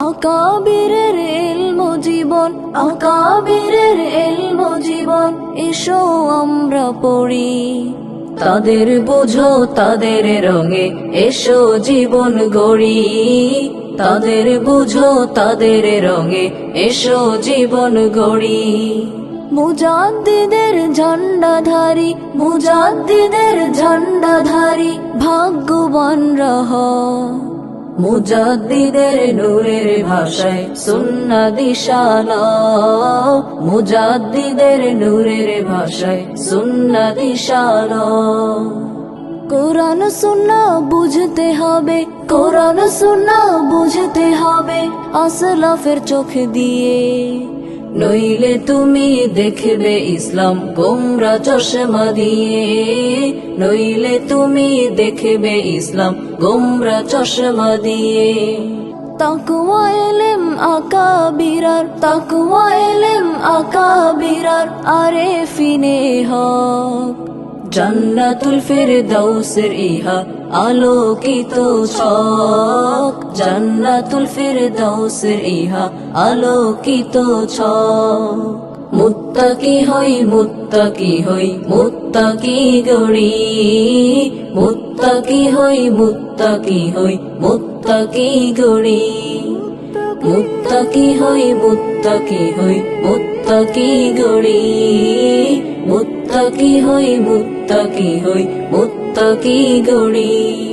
আকাবিরের ইলম জীবন, আকাবিরের ইলম জীবন, এসো আমরা পড়ি। তাদের বুঝো তাদের রঙে, এসো জীবন গড়ি। তাদের বুঝো তাদের রঙে, এসো জীবন গড়ি। মুজাদ্দিদের ঝান্ডাধারী, মুজাদ্দিদের ঝান্ডাধারী, ভাগ্যবানরা হয়। মুজাদ্দিদের নূরের ভাষায় সুন্নাহ দিশালো, মুজাদ্দিদের নূরের ভাষায় সুন্নাহ দিশালো। কোরআন সুন্নাহ বুঝতে হবে, কোরআন সুন্নাহ বুঝতে হবে, আসলাফের চোখ দিয়ে। নইলে তুমি দেখবে ইসলাম গোমরা চশমা দিয়ে। নইলে তুমি দেখবে ইসলাম গোমরা চশমা দিয়ে। তাকওয়া ইলম আকাবিরার, তাকওয়া ইলম আকাবিরার, আরেফিনে হক। জান্নাতুল ফিরদাউসের ইহা আলোকিত ছক। জান্নাতুল ফিরদাউসের ইহা আলোকিত ছক। মুত্তাকি হই, মুত্তাকি হই, মুত্তাকি গড়ি। মুত্তাকি হই, মুত্তাকি হই, মুত্তাকি গড়ি। মুত্তাকি হই, মুত্তাকি হই, মুত্তাকি গড়ি। মুত্তাকি হই, মুত্তাকি হই, মুত্তাকি গড়ি।